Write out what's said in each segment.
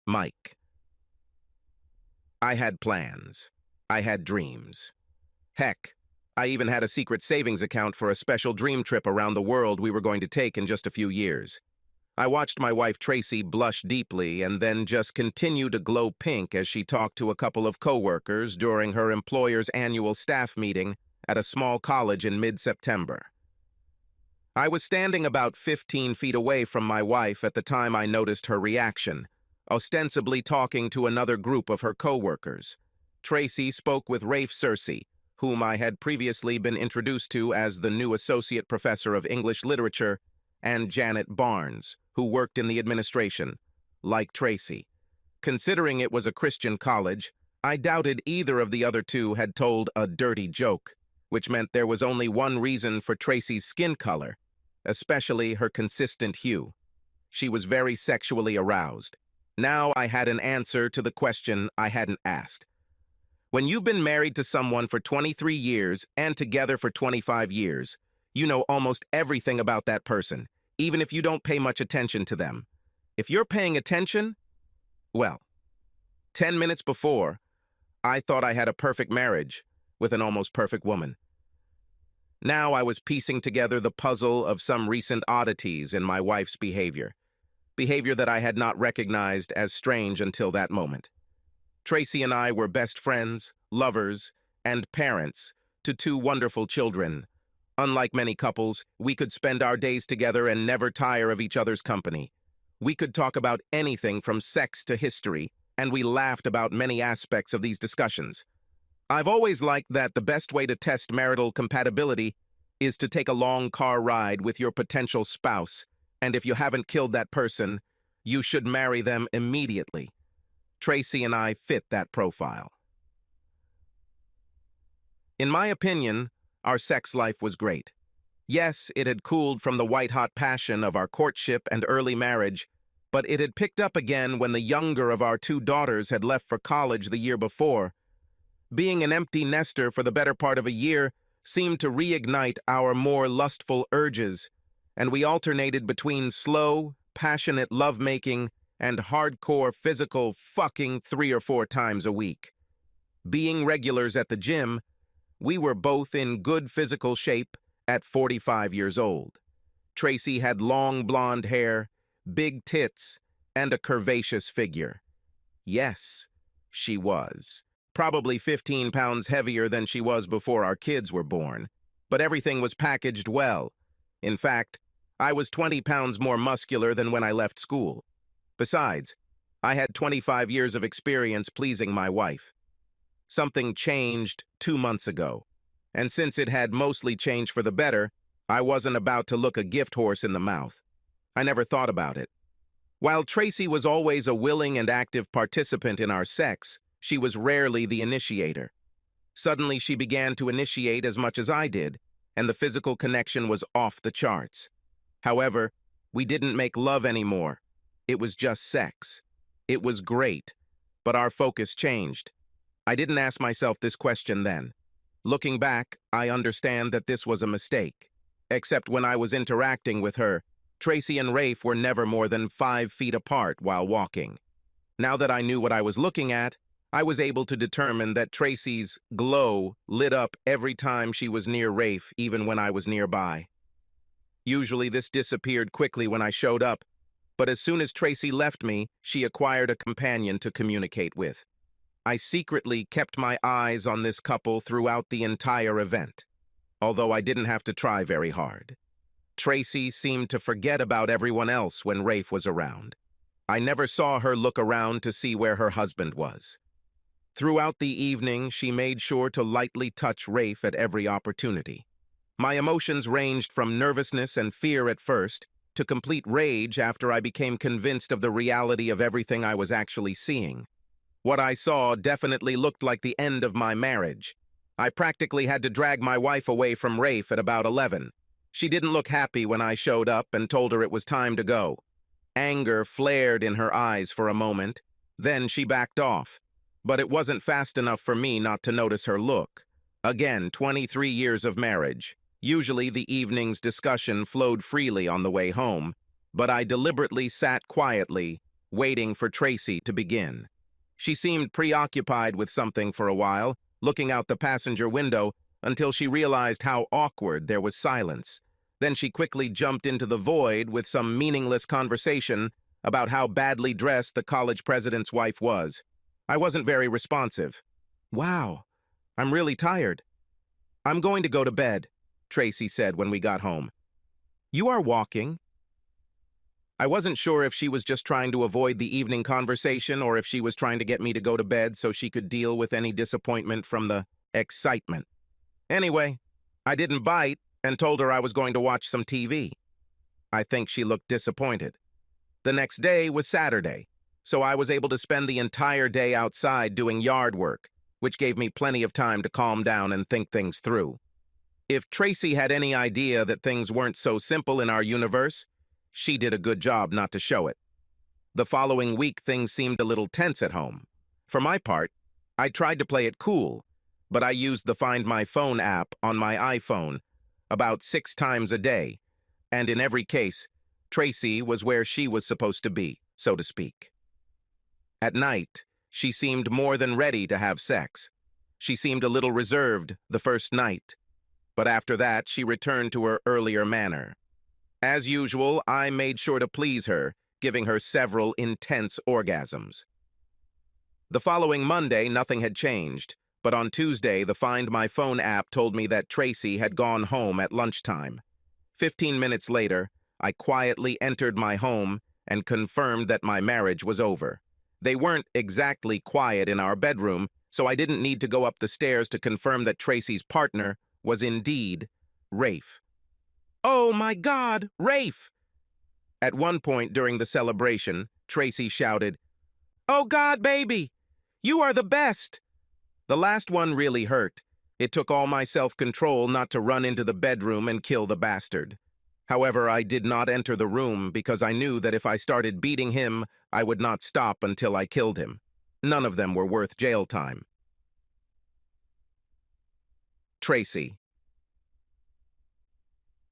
Mike. I had plans. I had dreams. Heck, I even had a secret savings account for a special dream trip around the world we were going to take in just a few years. I watched my wife Tracy blush deeply and then just continue to glow pink as she talked to a couple of coworkers during her employer's annual staff meeting at a small college in mid-September. I was standing about 15 feet away from my wife at the time I noticed her reaction, ostensibly talking to another group of her coworkers. Tracy spoke with Rafe Searcy, whom I had previously been introduced to as the new associate professor of English literature, and Janet Barnes, who worked in the administration, like Tracy. Considering it was a Christian college, I doubted either of the other two had told a dirty joke, which meant there was only one reason for Tracy's skin color, especially her consistent hue. She was very sexually aroused. Now I had an answer to the question I hadn't asked. When you've been married to someone for 23 years and together for 25 years, you know almost everything about that person, even if you don't pay much attention to them. If you're paying attention, well, 10 minutes before, I thought I had a perfect marriage with an almost perfect woman. Now I was piecing together the puzzle of some recent oddities in my wife's behavior that I had not recognized as strange until that moment. Tracy and I were best friends, lovers, and parents to two wonderful children. Unlike many couples, we could spend our days together and never tire of each other's company. We could talk about anything from sex to history, and we laughed about many aspects of these discussions. I've always liked that the best way to test marital compatibility is to take a long car ride with your potential spouse, and if you haven't killed that person, you should marry them immediately. Tracy and I fit that profile. In my opinion, our sex life was great. Yes, it had cooled from the white-hot passion of our courtship and early marriage, but it had picked up again when the younger of our two daughters had left for college the year before. Being an empty nester for the better part of a year seemed to reignite our more lustful urges, and we alternated between slow, passionate lovemaking and hardcore physical fucking 3 or 4 times a week. Being regulars at the gym, we were both in good physical shape at 45 years old. Tracy had long blonde hair, big tits, and a curvaceous figure. Yes, she was. Probably 15 pounds heavier than she was before our kids were born, but everything was packaged well. In fact, I was 20 pounds more muscular than when I left school. Besides, I had 25 years of experience pleasing my wife. Something changed 2 months ago, and since it had mostly changed for the better, I wasn't about to look a gift horse in the mouth. I never thought about it. While Tracy was always a willing and active participant in our sex, she was rarely the initiator. Suddenly, she began to initiate as much as I did, and the physical connection was off the charts. However, we didn't make love anymore. It was just sex. It was great, but our focus changed. I didn't ask myself this question then. Looking back, I understand that this was a mistake. Except when I was interacting with her, Tracy and Rafe were never more than 5 feet apart while walking. Now that I knew what I was looking at, I was able to determine that Tracy's glow lit up every time she was near Rafe, even when I was nearby. Usually this disappeared quickly when I showed up, but as soon as Tracy left me, she acquired a companion to communicate with. I secretly kept my eyes on this couple throughout the entire event, although I didn't have to try very hard. Tracy seemed to forget about everyone else when Rafe was around. I never saw her look around to see where her husband was. Throughout the evening, she made sure to lightly touch Rafe at every opportunity. My emotions ranged from nervousness and fear at first to complete rage after I became convinced of the reality of everything I was actually seeing. What I saw definitely looked like the end of my marriage. I practically had to drag my wife away from Rafe at about 11. She didn't look happy when I showed up and told her it was time to go. Anger flared in her eyes for a moment, then she backed off. But it wasn't fast enough for me not to notice her look. Again, 23 years of marriage. Usually the evening's discussion flowed freely on the way home, but I deliberately sat quietly, waiting for Tracy to begin. She seemed preoccupied with something for a while, looking out the passenger window until she realized how awkward there was silence. Then she quickly jumped into the void with some meaningless conversation about how badly dressed the college president's wife was. I wasn't very responsive. "Wow, I'm really tired. I'm going to go to bed," Tracy said when we got home. "You are walking." I wasn't sure if she was just trying to avoid the evening conversation or if she was trying to get me to go to bed so she could deal with any disappointment from the excitement. Anyway, I didn't bite and told her I was going to watch some TV. I think she looked disappointed. The next day was Saturday, so I was able to spend the entire day outside doing yard work, which gave me plenty of time to calm down and think things through. If Tracy had any idea that things weren't so simple in our universe, she did a good job not to show it. The following week, things seemed a little tense at home. For my part, I tried to play it cool, but I used the Find My Phone app on my iPhone about 6 times a day, and in every case, Tracy was where she was supposed to be, so to speak. At night, she seemed more than ready to have sex. She seemed a little reserved the first night, but after that, she returned to her earlier manner. As usual, I made sure to please her, giving her several intense orgasms. The following Monday, nothing had changed, but on Tuesday, the Find My Phone app told me that Tracy had gone home at lunchtime. 15 minutes later, I quietly entered my home and confirmed that my marriage was over. They weren't exactly quiet in our bedroom, so I didn't need to go up the stairs to confirm that Tracy's partner was indeed Rafe. "Oh my God, Rafe!" At one point during the celebration, Tracy shouted, "Oh God, baby, you are the best!" The last one really hurt. It took all my self-control not to run into the bedroom and kill the bastard. However, I did not enter the room because I knew that if I started beating him, I would not stop until I killed him. None of them were worth jail time. Tracy.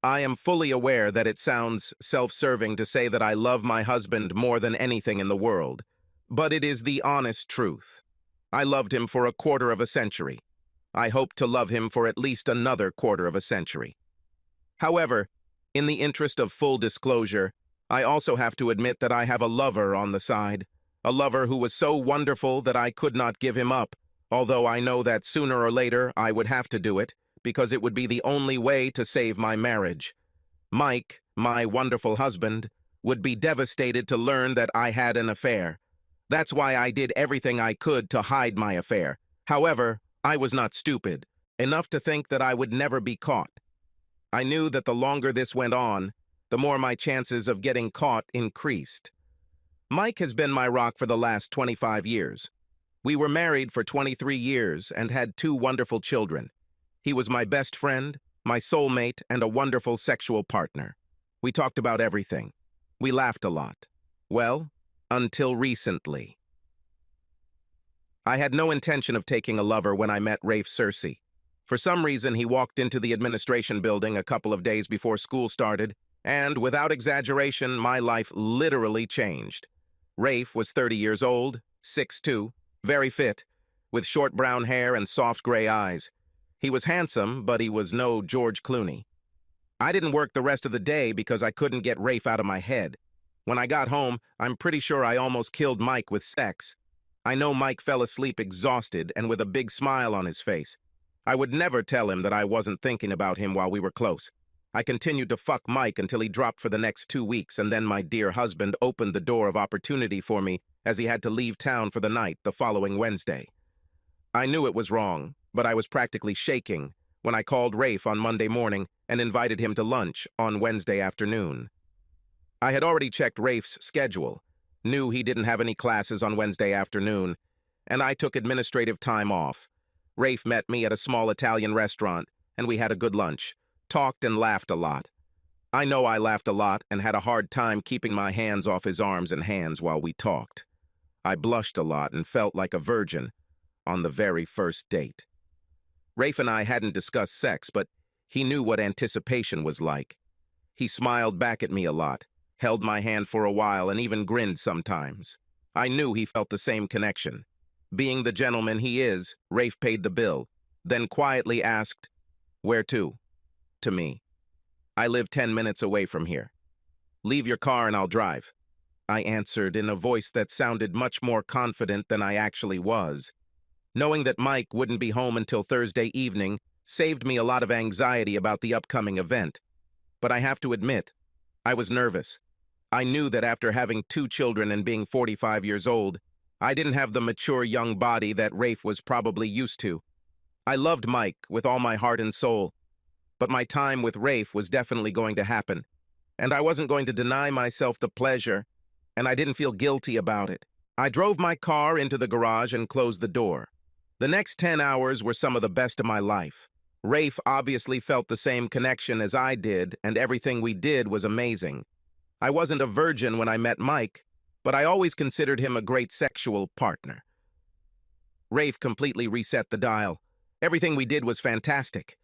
I am fully aware that it sounds self-serving to say that I love my husband more than anything in the world, but it is the honest truth. I loved him for a quarter of a century. I hope to love him for at least another quarter of a century. However, in the interest of full disclosure, I also have to admit that I have a lover on the side, a lover who was so wonderful that I could not give him up, although I know that sooner or later I would have to do it, because it would be the only way to save my marriage. Mike, my wonderful husband, would be devastated to learn that I had an affair. That's why I did everything I could to hide my affair. However, I was not stupid, enough to think that I would never be caught. I knew that the longer this went on, the more my chances of getting caught increased. Mike has been my rock for the last 25 years. We were married for 23 years and had 2 wonderful children. He was my best friend, my soulmate, and a wonderful sexual partner. We talked about everything. We laughed a lot. Well, until recently. I had no intention of taking a lover when I met Rafe Cersei. For some reason, he walked into the administration building a couple of days before school started, and without exaggeration, my life literally changed. Rafe was 30 years old, 6'2", very fit, with short brown hair and soft gray eyes. He was handsome, but he was no George Clooney. I didn't work the rest of the day because I couldn't get Rafe out of my head. When I got home, I'm pretty sure I almost killed Mike with sex. I know Mike fell asleep exhausted and with a big smile on his face. I would never tell him that I wasn't thinking about him while we were close. I continued to fuck Mike until he dropped for the next 2 weeks, and then my dear husband opened the door of opportunity for me as he had to leave town for the night the following Wednesday. I knew it was wrong, but I was practically shaking when I called Rafe on Monday morning and invited him to lunch on Wednesday afternoon. I had already checked Rafe's schedule, knew he didn't have any classes on Wednesday afternoon, and I took administrative time off. Rafe met me at a small Italian restaurant, and we had a good lunch, talked and laughed a lot. I know I laughed a lot and had a hard time keeping my hands off his arms and hands while we talked. I blushed a lot and felt like a virgin on the very first date. Rafe and I hadn't discussed sex, but he knew what anticipation was like. He smiled back at me a lot, held my hand for a while, and even grinned sometimes. I knew he felt the same connection. Being the gentleman he is, Rafe paid the bill, then quietly asked, "Where to?" To me. "I live 10 minutes away from here. Leave your car and I'll drive," I answered in a voice that sounded much more confident than I actually was. Knowing that Mike wouldn't be home until Thursday evening saved me a lot of anxiety about the upcoming event. But I have to admit, I was nervous. I knew that after having 2 children and being 45 years old, I didn't have the mature young body that Rafe was probably used to. I loved Mike with all my heart and soul, but my time with Rafe was definitely going to happen, and I wasn't going to deny myself the pleasure, and I didn't feel guilty about it. I drove my car into the garage and closed the door. The next 10 hours were some of the best of my life. Rafe obviously felt the same connection as I did, and everything we did was amazing. I wasn't a virgin when I met Mike, but I always considered him a great sexual partner. Rafe completely reset the dial. Everything we did was fantastic.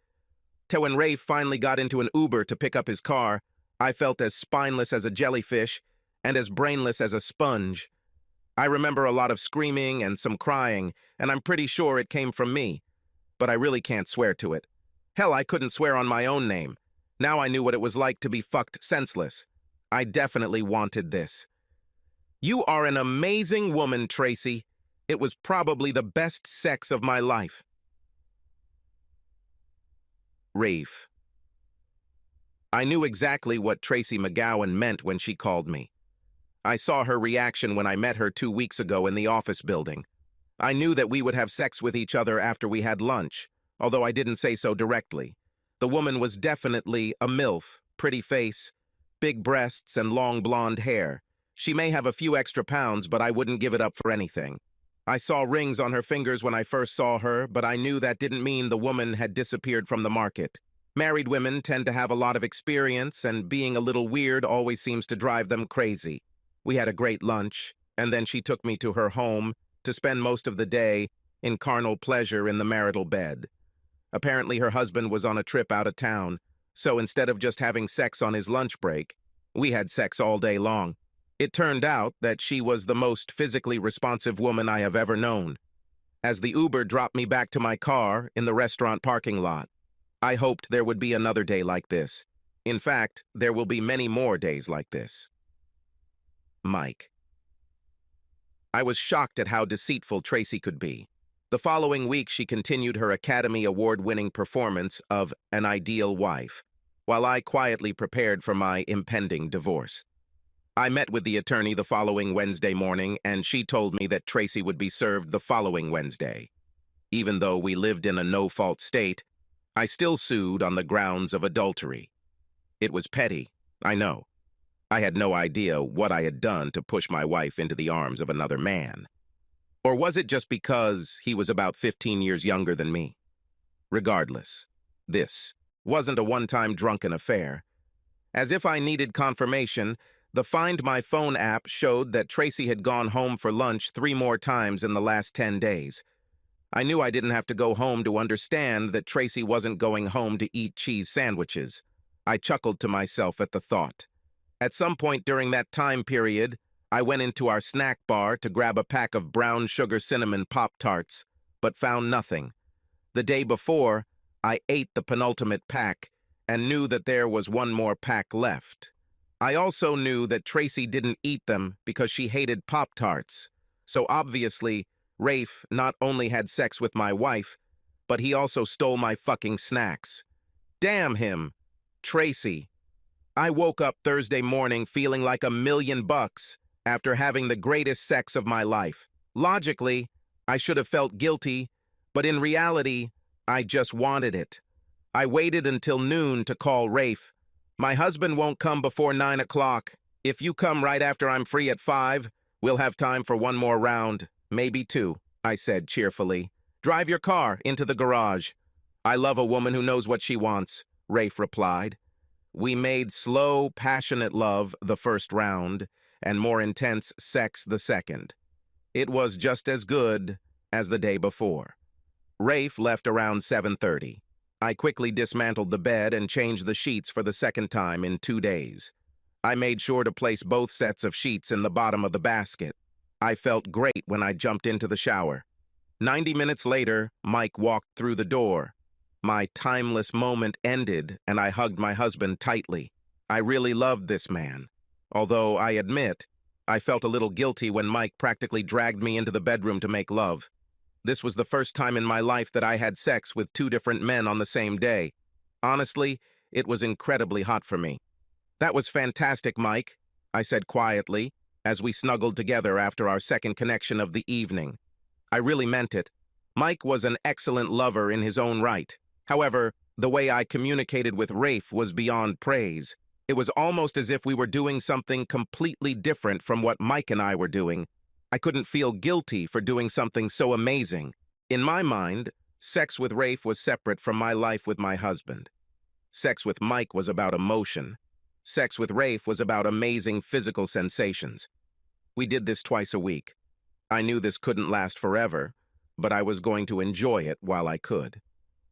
Till when Rafe finally got into an Uber to pick up his car, I felt as spineless as a jellyfish and as brainless as a sponge. I remember a lot of screaming and some crying, and I'm pretty sure it came from me. But I really can't swear to it. Hell, I couldn't swear on my own name. Now I knew what it was like to be fucked senseless. I definitely wanted this. "You are an amazing woman, Tracy. It was probably the best sex of my life." Rafe. I knew exactly what Tracy McGowan meant when she called me. I saw her reaction when I met her 2 weeks ago in the office building. I knew that we would have sex with each other after we had lunch, although I didn't say so directly. The woman was definitely a MILF, pretty face, big breasts, and long blonde hair. She may have a few extra pounds, but I wouldn't give it up for anything. I saw rings on her fingers when I first saw her, but I knew that didn't mean the woman had disappeared from the market. Married women tend to have a lot of experience, and being a little weird always seems to drive them crazy. We had a great lunch, and then she took me to her home to spend most of the day in carnal pleasure in the marital bed. Apparently her husband was on a trip out of town, so instead of just having sex on his lunch break, we had sex all day long. It turned out that she was the most physically responsive woman I have ever known. As the Uber dropped me back to my car in the restaurant parking lot, I hoped there would be another day like this. In fact, there will be many more days like this. Mike. I was shocked at how deceitful Tracy could be. The following week, she continued her Academy Award-winning performance of An Ideal Wife, while I quietly prepared for my impending divorce. I met with the attorney the following Wednesday morning, and she told me that Tracy would be served the following Wednesday. Even though we lived in a no-fault state, I still sued on the grounds of adultery. It was petty, I know. I had no idea what I had done to push my wife into the arms of another man. Or was it just because he was about 15 years younger than me? Regardless, this wasn't a one-time drunken affair. As if I needed confirmation, the Find My Phone app showed that Tracy had gone home for lunch 3 more times in the last 10 days. I knew I didn't have to go home to understand that Tracy wasn't going home to eat cheese sandwiches. I chuckled to myself at the thought. At some point during that time period, I went into our snack bar to grab a pack of brown sugar cinnamon Pop-Tarts, but found nothing. The day before, I ate the penultimate pack and knew that there was 1 more pack left. I also knew that Tracy didn't eat them because she hated Pop-Tarts. So obviously, Rafe not only had sex with my wife, but he also stole my fucking snacks. Damn him. Tracy. I woke up Thursday morning feeling like $1,000,000 after having the greatest sex of my life. Logically, I should have felt guilty, but in reality, I just wanted it. I waited until noon to call Rafe. "My husband won't come before 9 o'clock. If you come right after I'm free at 5, we'll have time for 1 more round, maybe 2, I said cheerfully. "Drive your car into the garage." "I love a woman who knows what she wants," Rafe replied. We made slow, passionate love the first round, and more intense sex the second. It was just as good as the day before. Rafe left around 7:30. I quickly dismantled the bed and changed the sheets for the second time in 2 days. I made sure to place both sets of sheets in the bottom of the basket. I felt great when I jumped into the shower. 90 minutes later, Mike walked through the door. My timeless moment ended, and I hugged my husband tightly. I really loved this man. Although, I admit, I felt a little guilty when Mike practically dragged me into the bedroom to make love. This was the first time in my life that I had sex with two different men on the same day. Honestly, it was incredibly hot for me. "That was fantastic, Mike," I said quietly, as we snuggled together after our second connection of the evening. I really meant it. Mike was an excellent lover in his own right. However, the way I communicated with Rafe was beyond praise. It was almost as if we were doing something completely different from what Mike and I were doing. I couldn't feel guilty for doing something so amazing. In my mind, sex with Rafe was separate from my life with my husband. Sex with Mike was about emotion. Sex with Rafe was about amazing physical sensations. We did this twice a week. I knew this couldn't last forever, but I was going to enjoy it while I could.